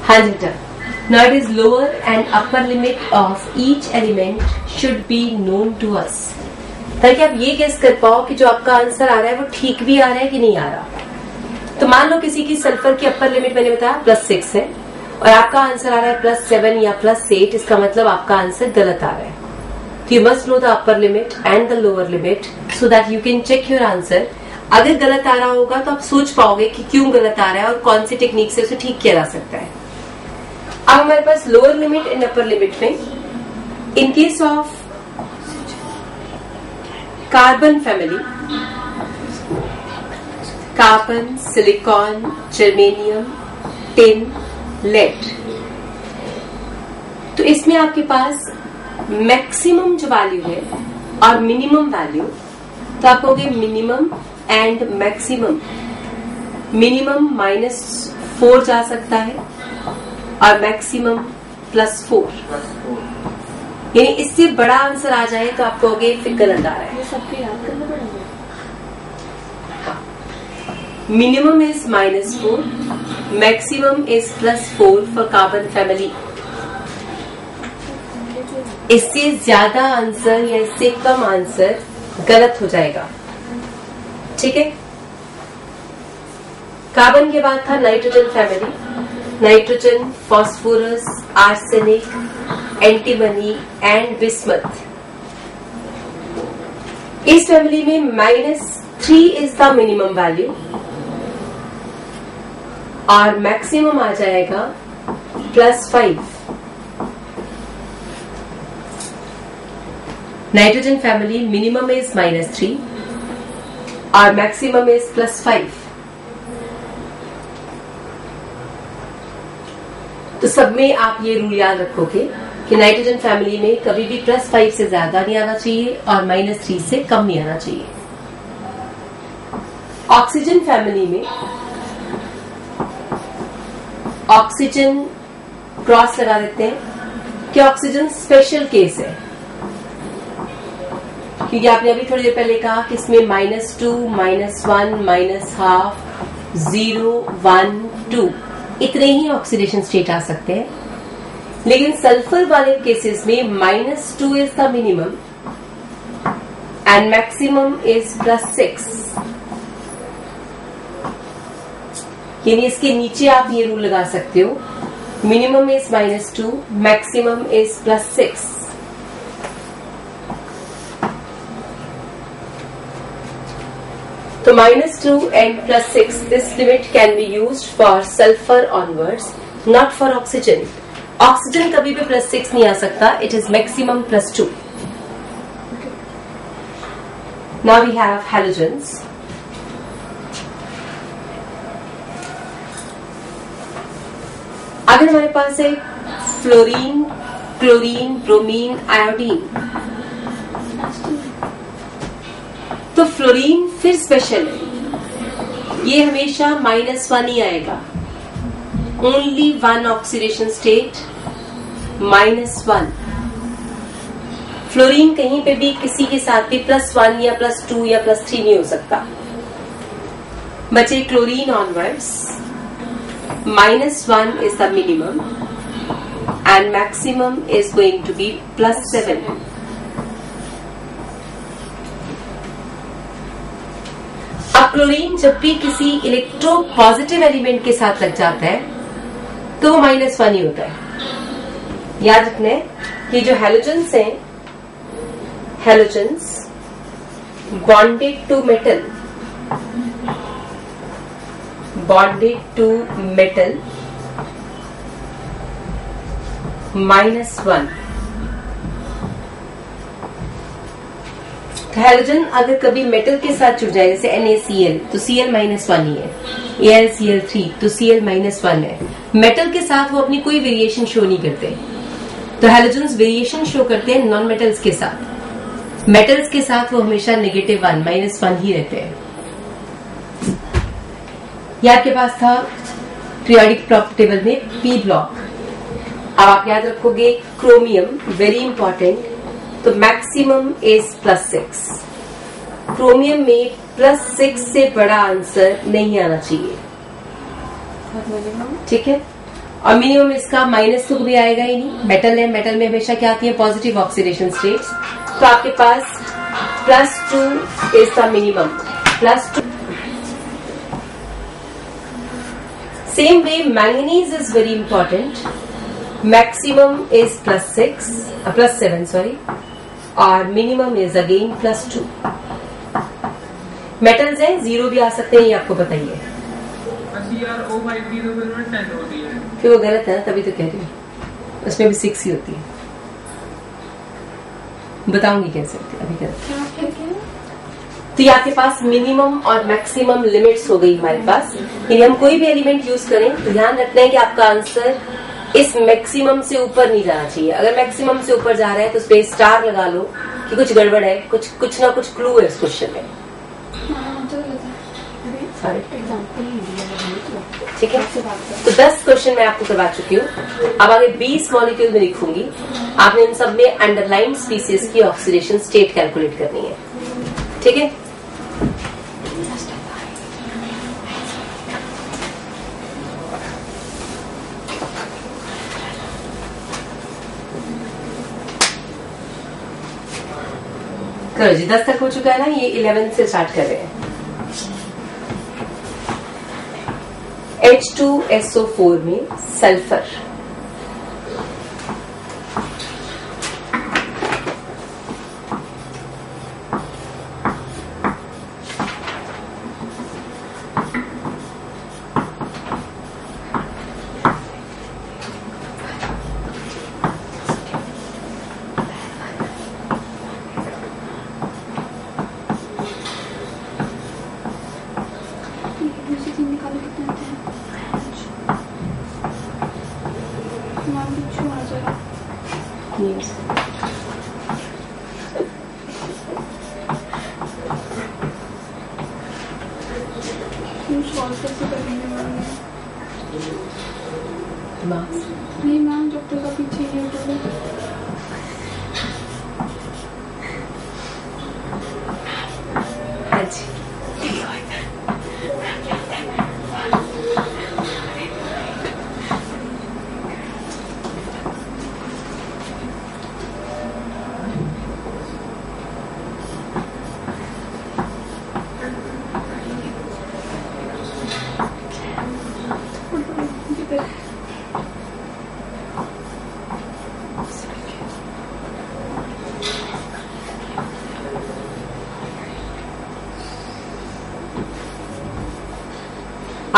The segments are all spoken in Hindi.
हाँ जी बेटा. Now it is lower and upper limit of each element should be known to us. ताकि आप ये गेस कर पाओ कि जो आपका आंसर आ रहा है वो ठीक भी आ रहा है कि नहीं आ रहा. तो मान लो किसी की सल्फर की अपर लिमिट मैंने बताया +6 है और आपका आंसर आ रहा है +7 या +8. इसका मतलब आपका आंसर गलत आ रहा है. तो you must know the upper limit and the lower limit so that you can check your answer. अगर गलत आ रहा होगा तो आप सोच पाओगे कि क्यों गलत आ रहा है और कौन सी टेक्निक से उसे ठीक किया जा सकता है. अब हमारे पास lower limit and upper limit में in case of carbon family, carbon, silicon, germanium, tin, lead, तो इसमें आपके पास मैक्सिमम जो वैल्यू है और मिनिमम वैल्यू, तो आप कहोगे मिनिमम एंड मैक्सिमम. मिनिमम -4 जा सकता है और मैक्सिमम +4. यानी इससे बड़ा आंसर आ जाए तो आप कहोगे फिर गलत आ रहा है. सबके याद करना पड़ेगा. Minimum is -4, maximum is +4 for carbon family. इससे ज्यादा आंसर या इससे कम आंसर गलत हो जाएगा. ठीक है. कार्बन के बाद था nitrogen family. Nitrogen, phosphorus, arsenic, antimony and bismuth. इस फैमिली में -3 इज द मिनिमम वैल्यू और मैक्सिमम आ जाएगा +5. नाइट्रोजन फैमिली मिनिमम इज -3 और मैक्सिमम इज +5. तो सब में आप ये रूल याद रखोगे कि नाइट्रोजन फैमिली में कभी भी +5 से ज्यादा नहीं आना चाहिए और -3 से कम नहीं आना चाहिए. ऑक्सीजन फैमिली में ऑक्सीजन क्रॉस लगा देते हैं कि ऑक्सीजन स्पेशल केस है, क्योंकि आपने अभी थोड़ी देर पहले कहा कि इसमें -2, -1, -1/2, 0, 1, 2 इतने ही ऑक्सीडेशन स्टेट आ सकते हैं. लेकिन सल्फर वाले केसेस में -2 is the minimum and maximum is +6. यानी इसके नीचे आप ये रूल लगा सकते हो, minimum is -2, maximum is +6. So -2 and +6, this limit can be used for sulfur onwards, not for oxygen. Oxygen कभी भी +6 नहीं आ सकता. It is maximum +2. Now we have halogens. अगर हमारे पास है फ्लोरीन, क्लोरीन, ब्रोमीन, आयोडीन, तो फ्लोरीन फिर स्पेशल है. ये हमेशा -1 ही आएगा. Only 1 oxidation state, -1. फ्लोरीन कहीं पे भी किसी के साथ भी +1 या +2 या +3 नहीं हो सकता. बचे chlorine onwards, -1 is the minimum and maximum is going to be +7. अब क्लोरीन जब भी किसी इलेक्ट्रो पॉजिटिव एलिमेंट के साथ लग जाता है तो वो -1 ही होता है. याद रखना है कि जो हैलोजेंस हैं, halogens bonded to metal, bonded to metal -1. Halogen अगर कभी मेटल के साथ जुड़ जाए, जैसे NaCl, तो Cl -1 ही है. AlCl3 तो Cl -1 है. मेटल के साथ वो अपनी कोई वेरिएशन शो नहीं करते. तो हैलोजन्स वेरिएशन शो करते हैं नॉन मेटल्स के साथ. मेटल्स के साथ वो हमेशा -1 -1 ही रहते हैं. ये आपके पास था पीरियोडिक प्रॉपर्टी टेबल में P ब्लॉक. अब आप याद रखोगे क्रोमियम, वेरी इंपॉर्टेंट, तो मैक्सिमम इज +6. क्रोमियम में +6 से बड़ा आंसर नहीं आना चाहिए. ठीक है. और मिनिमम इसका माइनस तो कभी आएगा ही नहीं, मेटल है, मेटल में हमेशा क्या आती है पॉजिटिव ऑक्सीडेशन स्टेट्स। तो आपके पास +2 is the minimum, +2। Same way manganese is very important, maximum is +7 sorry, और मिनिमम इज अगेन +2। मेटल्स हैं 0 भी आ सकते हैं, ये आपको बताइए। फिर वो गलत है, तभी तो कह रही हूँ, उसमें भी 6 ही होती है। बताऊंगी कैसे होती है, अभी गलत। तो ये आपके पास मिनिमम और मैक्सिमम लिमिट्स हो गई हमारे पास। यदि हम कोई भी एलिमेंट यूज करें तो ध्यान रखना है कि आपका आंसर इस मैक्सिमम से ऊपर नहीं जाना चाहिए। अगर मैक्सिमम से ऊपर जा रहा है तो उस पर स्टार लगा लो कि कुछ गड़बड़ है, कुछ ना कुछ क्लू है इस क्वेश्चन में। ठीक है, तो 10 क्वेश्चन मैं आपको करवा चुकी हूँ। अब आगे 20 मॉलिक्यूल में लिखूंगी, आपने इन सब में अंडरलाइन स्पीसीज की ऑक्सीडेशन स्टेट कैलकुलेट करनी है। ठीक है, करो जी, 10 तक हो चुका है ना, ये 11 से स्टार्ट कर रहे हैं। H2SO4 में सल्फर, नहीं मैम, जब तक अभी चाहिए तो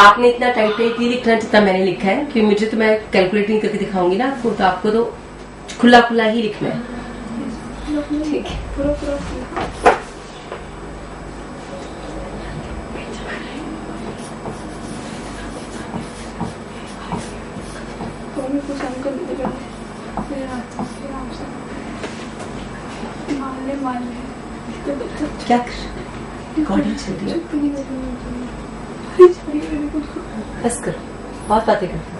आपने इतना टाइट टाइटली लिखना जितना मैंने लिखा है, क्योंकि मुझे तो मैं कैलकुलेट नहीं करके दिखाऊंगी ना आपको, तो आपको तो खुला खुला ही लिखना है। ठीक है, पूरा क्या रिकॉर्डिंग चल रही है, बस कर, बहुत बातें करते हैं।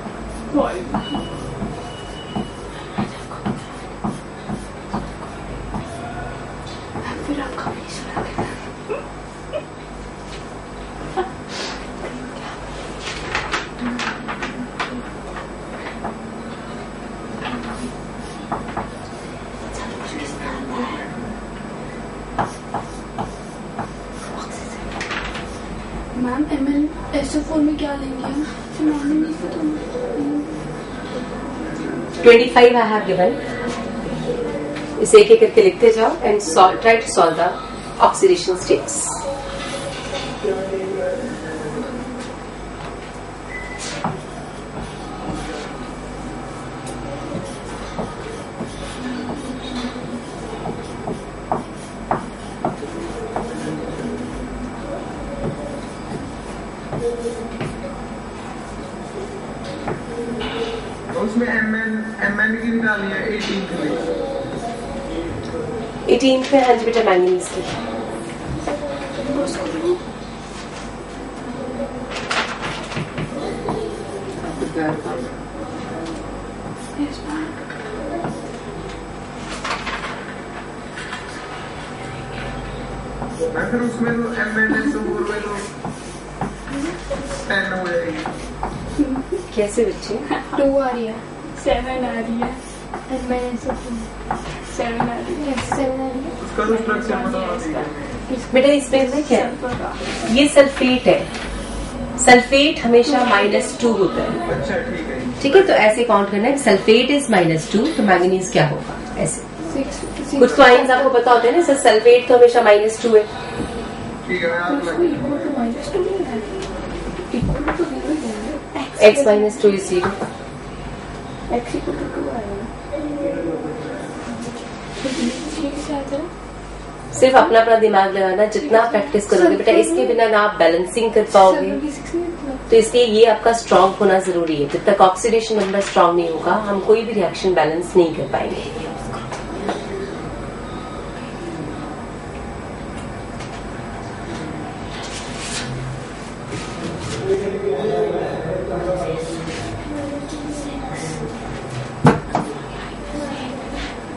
मैम MnSO4 में क्या लेंगे हम? नहीं पता। 25 I have given. इसे एक एक करके लिखते जाओ and try to solve the oxidation states. उसमें MN की निकाली है 18th में। 18th में, हाँ जी बेटा, मैंगनीज की। फिर उसमें तो MnSO4 में तो 10 हो जाएगी। कैसे बच्चे? 2 आ रही है, 7 आ रही है, एंड मैंने 7 आ रही है, 7 आ रही है। उसका तो स्ट्रक्चर बताओ। बेटा इसमें क्या है? ये सल्फेट है। सल्फेट हमेशा -2 होता है। अच्छा ठीक है। ठीक है, तो ऐसे काउंट करना है। सल्फेट इज -2, तो मैंगनीज क्या होगा? ऐसे 6 कुछ तो आइंस आपको पता होते हैं ना, सर सल्फेट तो हमेशा -2 है। ठीक है, याद उसको लगे। इक्वल टू -2 नहीं है, इक्वल टू 0 ही है। x -2 is 0। x equal to 2 आएगा। तो ये कैसे आता है? सिर्फ अपना अपना दिमाग लगाना, जितना प्रैक्टिस करोगे बेटा, इसके बिना ना आप बैलेंसिंग कर पाओगे। तो इसलिए ये आपका स्ट्रांग होना जरूरी है। जब तक ऑक्सीडेशन नंबर स्ट्रांग नहीं होगा, हम कोई भी रिएक्शन बैलेंस नहीं कर पाएंगे।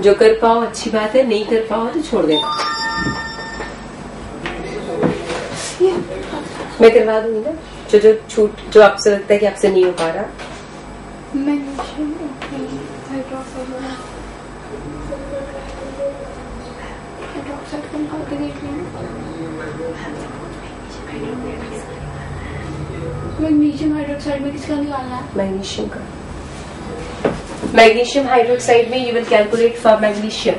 जो कर पाओ अच्छी बात है, नहीं कर पाओ तो छोड़ देना। मैं करवा दूंगी ना, जो आपसे लगता है कि आपसे नहीं हो पा रहा। मैग्नीशियम हाइड्रोक्साइड को निकाल के देख लेना। मैग्नीशियम हाइड्रोक्साइड में किसका निकालना है? मैग्नीशियम का। मैग्नीशियम हाइड्रोक्साइड में you will calculate for magnesium.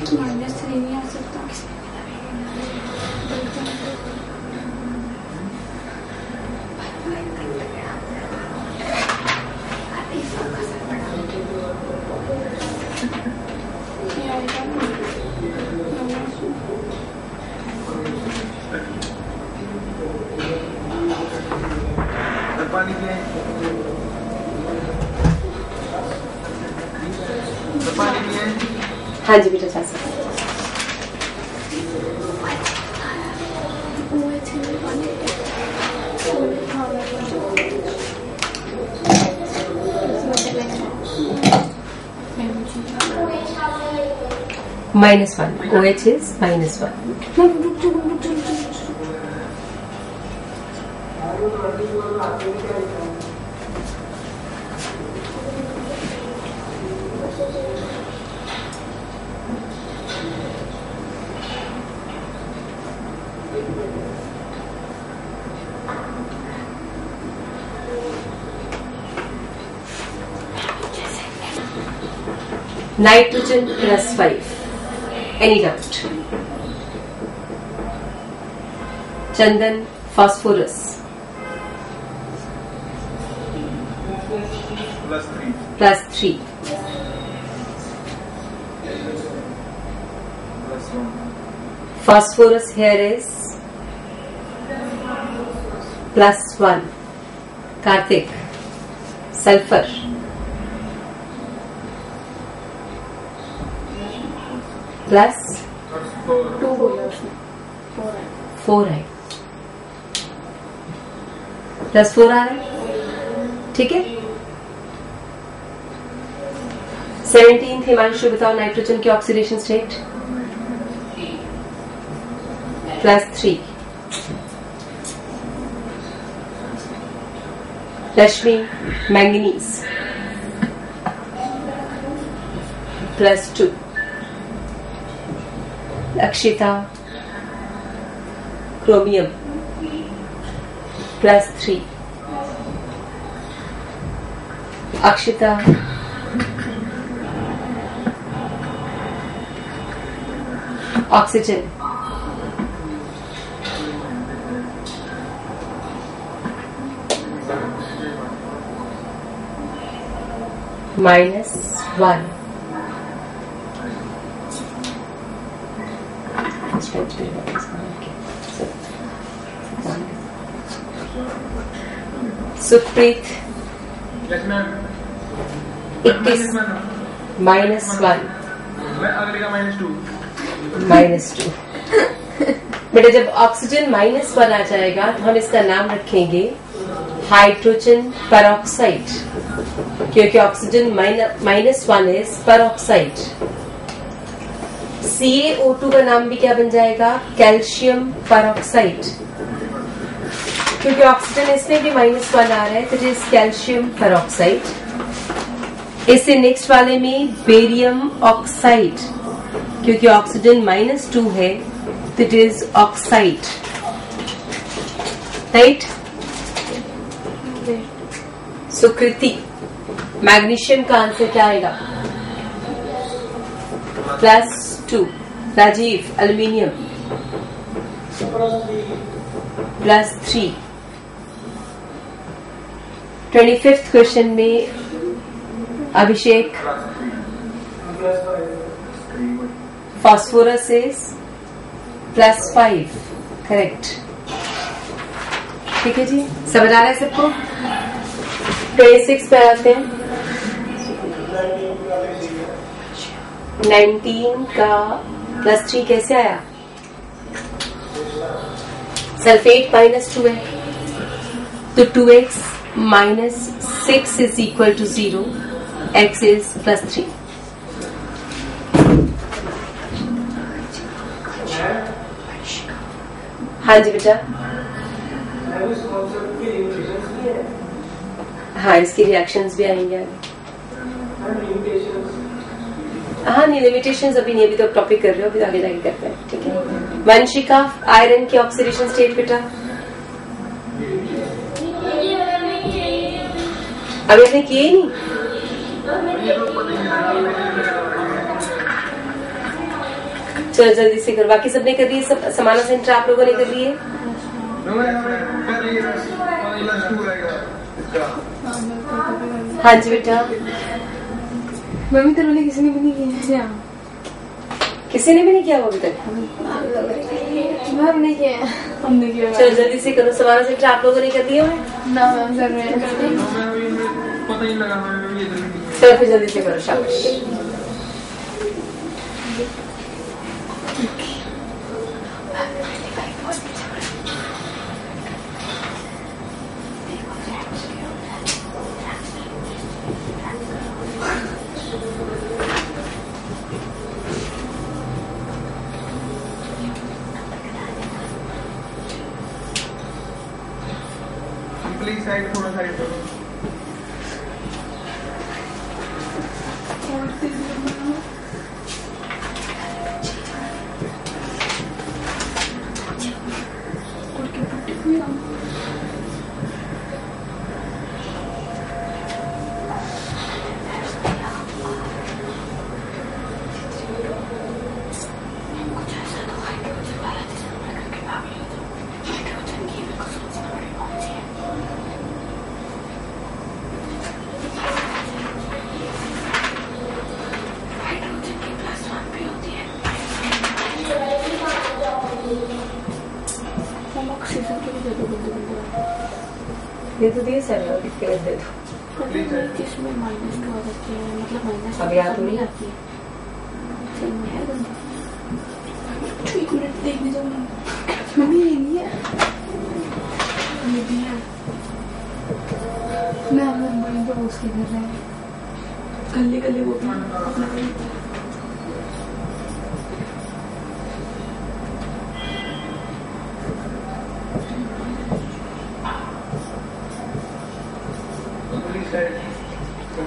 -3 नहीं आ सकता। पानी पिए। पानी पिए। हाँ जी बेटा, जा सकते हैं। -1 OH is -1। Nitrogen +5. Any doubt? Chandan, phosphorus +3 +3 +1 phosphorus here is +1. Karthik, sulfur +2 बोला उसने, 4 है, +4 आ रहा है। ठीक है, 17 हिमांशु बताओ नाइट्रोजन की oxidation state +3, Rashmi manganese +2, Akshita chromium +3, Akshita oxygen -1, Sukhpreet 21, -1, -2। बेटा जब ऑक्सीजन -1 आ जाएगा तो हम इसका नाम रखेंगे हाइड्रोजन पेरोक्साइड, क्योंकि ऑक्सीजन -1 इज पेरोक्साइड। CaO2 का नाम भी क्या बन जाएगा? कैल्शियम पेरोक्साइड, क्योंकि ऑक्सीजन इसमें भी -1 आ रहा है तो इट इज कैल्शियम पेरोक्साइड। इससे नेक्स्ट वाले में बेरियम ऑक्साइड, क्योंकि ऑक्सीजन -2 है तो it is oxide, right. Sukriti magnesium का आंसर क्या आएगा? +2, राजीव एल्यूमिनियम +3। 25th क्वेश्चन में अभिषेक फॉस्फोरस इज +5, करेक्ट। ठीक है जी, समझ आ रहा है सबको? 26 पे आते हैं। 19 का +3 कैसे आया? सल्फेट -2 है तो 2x -6 is equal to 0, x is +3। हाँ जी बेटा, हाँ इसकी रिएक्शंस भी आएंगे आगे। हाँ नहीं, लिमिटेशंस अभी नहीं, अभी तो टॉपिक कर रहे हो, अभी तो आगे जाके करते हैं। ठीक है। वंशिका आयरन की ऑक्सीडेशन स्टेट बेटा अभी आपने किए ही नहीं। चलो जल्दी से करो, बाकी सबने कर लिए, सब समाना सेंटर आप लोगों ने कर लिए। हाँ जी बेटा, मम्मी तो बोले किसी ने भी नहीं किया। किसी ने भी नहीं किया वो अभी तक? हमने किया, हमने किया। चलो जल्दी से करो, समाना सेंटर आप लोगों ने कर दिया है ना मैम कर रहे हैं। पता ही लगा। चलो फिर जल्दी से करो, शाबाश। प्लीज साइड, थोड़ा साइड करो। दे तो दिए सर, दे दो। किसमें -2 आ जाती है, मतलब माइनस अभी याद नहीं आती है। एक मिनट देखने जाओ ना, मम्मी ये नहीं है, ये भी है। मैं बड़ी दोस्त के घर है। गले गले वो भी अपना करें। Please side.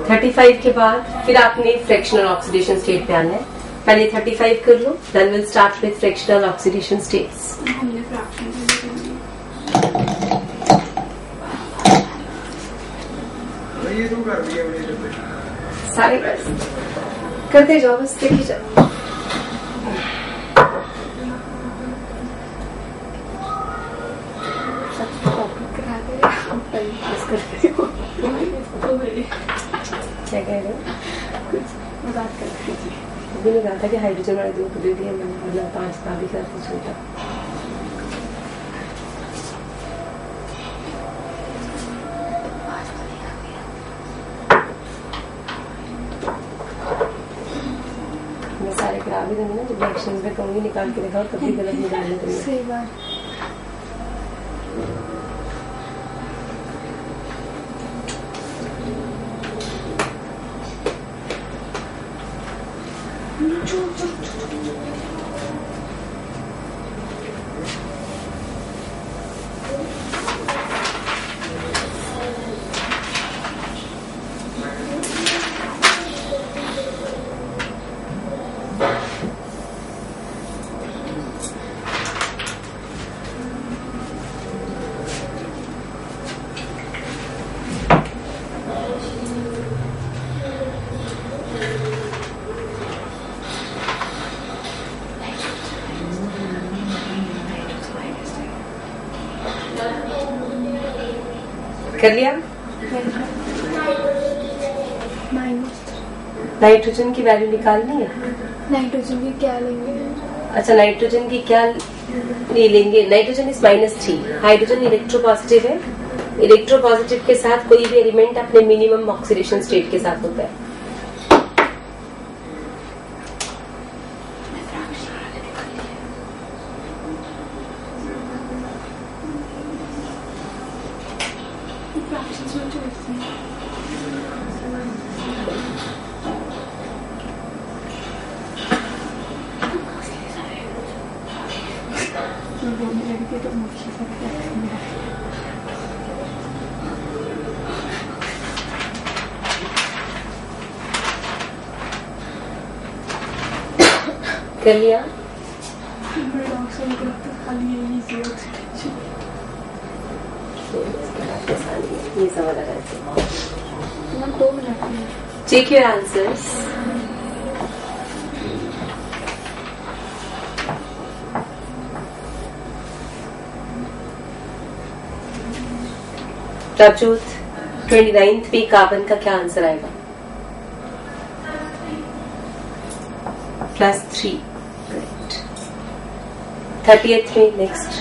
35 के बाद फिर आपने फ्रैक्शनल ऑक्सीडेशन स्टेट पे आना है। पहले 35 कर लो, then will start with fractional oxidation states. हमने फ्रैक्शन ये तो कर दिया मैंने जब सारे करते जाओ, बस देखी जाओ। क्या कह रहे हो? मजाक कर रही थी। अभी ने कहा था कि हाइड्रोजन वाले दो दे दिया मैंने, मतलब 5 का भी करते छोटा। मैं सारे करा भी दूंगी ना, जब रिएक्शन में कहूंगी निकाल के दिखाओ, कभी गलत निकालने दूंगी। सही बात। कर लिया। नाइट्रोजन की वैल्यू निकालनी है। नाइट्रोजन की क्या लेंगे? अच्छा, नाइट्रोजन की क्या ले लेंगे? Nitrogen is -3। हाइड्रोजन इलेक्ट्रोपॉजिटिव है। इलेक्ट्रोपॉजिटिव के साथ कोई भी एलिमेंट अपने मिनिमम ऑक्सीडेशन स्टेट के साथ होता है। कर लिया। ये समझ आ रहा है। 2 मिनट में check your answers. Prabhjot 29th पे कार्बन का क्या आंसर आएगा? +3। 30th में नेक्स्ट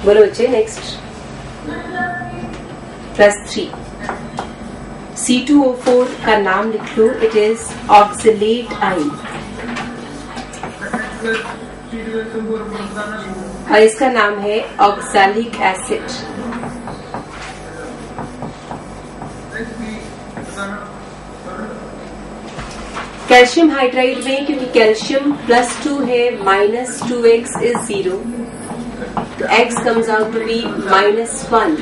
बोलो बच्चे, नेक्स्ट +3। C2O4 का नाम लिख लो, इट इज ऑक्सलेट आइन और इसका नाम है ऑक्सैलिक एसिड। कैल्शियम हाइड्राइड में क्योंकि कैल्शियम +2 है, -2x इज 0, तो x comes out to be -1।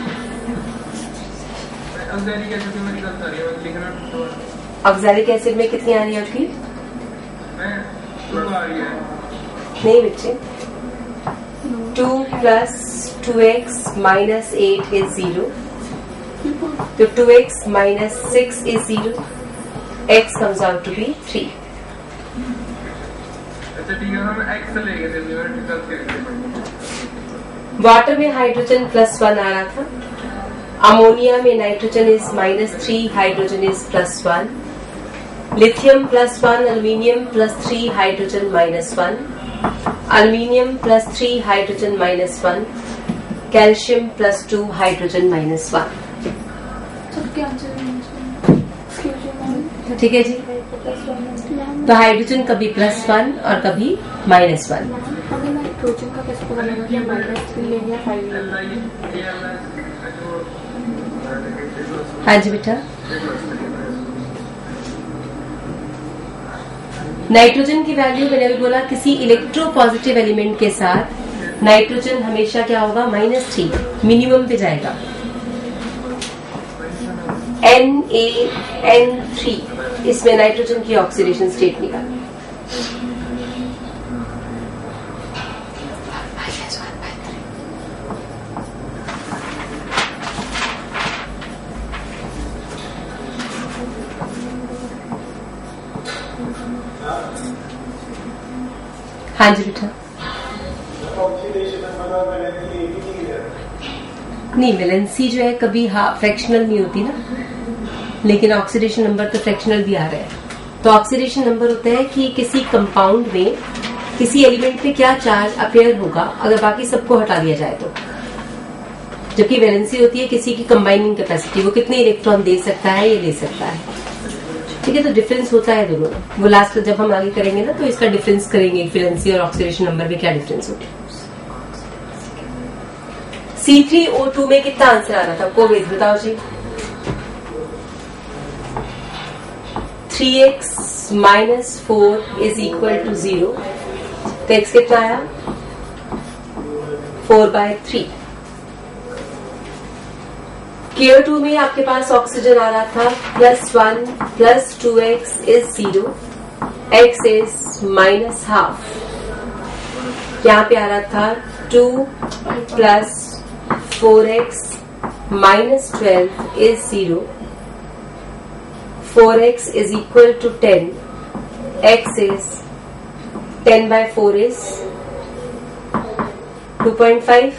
Oxalic acid में कितनी आ रही है आपकी? नहीं बच्चे, 2 + 2x - 8 is 0, तो 2x - 6 is 0, x comes out to be 3। अच्छा ठीक है, हम x ले गए वाटर में हाइड्रोजन +1 आ रहा था, अमोनिया में nitrogen is -3, hydrogen is +1, lithium +1, aluminium +3, hydrogen -1, aluminium +3, hydrogen -1, calcium +2, hydrogen -1। सबके आंसर ठीक है जी। तो हाइड्रोजन कभी +1 और कभी -1। हमें नाइट्रोजन का कैसे पता लगा कि -3 लेंगे या 5 लेंगे? हाँ जी बेटा। नाइट्रोजन की वैल्यू मैंने अभी बोला, किसी इलेक्ट्रोपॉजिटिव एलिमेंट के साथ नाइट्रोजन हमेशा क्या होगा, -3 मिनिमम पे जाएगा। NaN3 इसमें नाइट्रोजन की ऑक्सीडेशन स्टेट निकाल। हाँ जी बेटा। नहीं, वैलेंसी जो है कभी फ्रैक्शनल नहीं होती ना, लेकिन ऑक्सीडेशन नंबर तो फ्रैक्शनल भी आ रहा है। तो ऑक्सीडेशन नंबर होता है कि किसी कंपाउंड में किसी एलिमेंट पे क्या चार्ज अपेयर होगा अगर बाकी सबको हटा दिया जाए तो। जबकि वैलेंसी होती है किसी की कंबाइनिंग कैपेसिटी, वो कितने इलेक्ट्रॉन दे सकता है, ये ले सकता है। ठीक है, तो डिफरेंस होता है दोनों। वो लास्ट जब हम आगे करेंगे ना तो इसका डिफरेंस करेंगे, वैलेंसी और ऑक्सीडेशन नंबर में क्या डिफरेंस होता है। C3O2 में कितना आंसर आ रहा था आपको, वेद बताओ जी। 3x - 4 = 0, तो x कितना आया, 4/3। KO2 में आपके पास ऑक्सीजन आ रहा था +1 + 2x = 0, x is -½ यहाँ पे आ रहा था 2 + 4x - 12 = 0, 4x = 10, x is 10/4 is 2.5।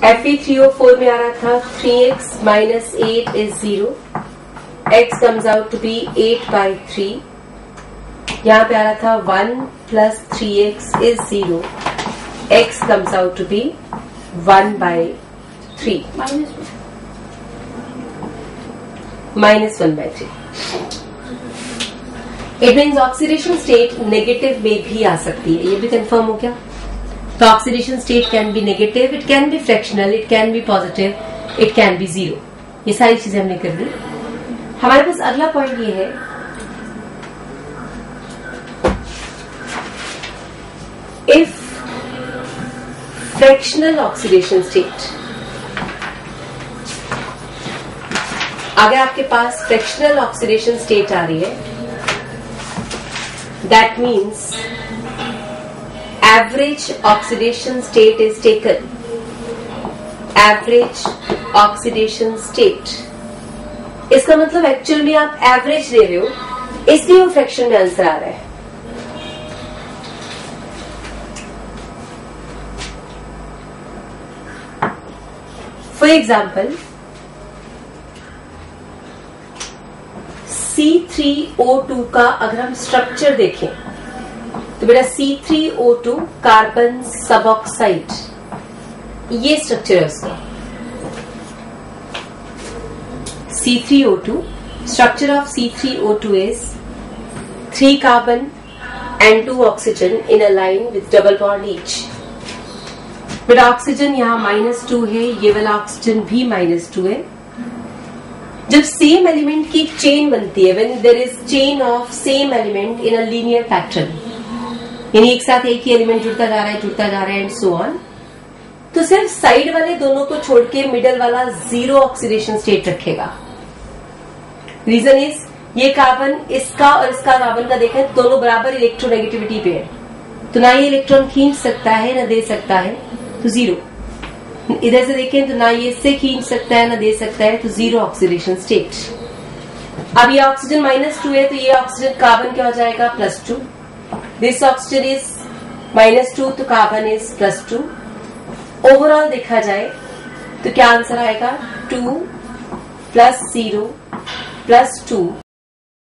Fe3O4 में आ रहा था 3x - 8 = 0, x comes out to be 8/3। यहाँ पे आ रहा था 1 + 3x = 0, x comes out to be 1/3 -1/3। It means oxidation state negative में भी आ सकती है, ये भी कंफर्म हो गया। तो oxidation state can be negative, it can be fractional, it can be positive, it can be 0। ये सारी चीजें हमने कर दी। हमारे पास अगला पॉइंट ये है, इफ फ्रैक्शनल ऑक्सीडेशन स्टेट, अगर आपके पास फ्रैक्शनल ऑक्सीडेशन स्टेट आ रही है, that means average oxidation state is taken, average oxidation state। इसका मतलब एक्चुअल में आप एवरेज ले रहे हो, इसलिए वो फ्रैक्शन में आंसर आ रहा है। फॉर एग्जाम्पल C3O2 का अगर हम स्ट्रक्चर देखें तो बेटा C3O2 कार्बन सबऑक्साइड, ये स्ट्रक्चर है उसका। C3O2, structure of C3O2 is 3 carbon and 2 oxygen in a line with double bond each. बेटा ऑक्सीजन यहाँ -2 है, ये वाला ऑक्सीजन भी -2 है। जब सेम एलिमेंट की चेन बनती है, when there is chain of same element in a linear pattern, यानी एक साथ एक ही एलिमेंट जुड़ता जा रहा है एंड सो ऑन, तो सिर्फ साइड वाले दोनों को छोड़ के मिडल वाला 0 ऑक्सीडेशन स्टेट रखेगा। रीजन इज ये कार्बन, इसका और इसका कार्बन का देखें, दोनों बराबर इलेक्ट्रोनेगेटिविटी पे है, तो ना ये इलेक्ट्रॉन खींच सकता है ना दे सकता है, तो 0। इधर से देखें तो ना ये इससे खींच सकता है ना दे सकता है, तो 0 ऑक्सीडेशन स्टेट। अब ये ऑक्सीजन -2 है, तो ये ऑक्सीजन कार्बन क्या हो जाएगा, +2। दिस ऑक्सीजन इज -2, तो कार्बन इज +2। ओवरऑल देखा जाए तो क्या आंसर आएगा, 2 + 0 + 2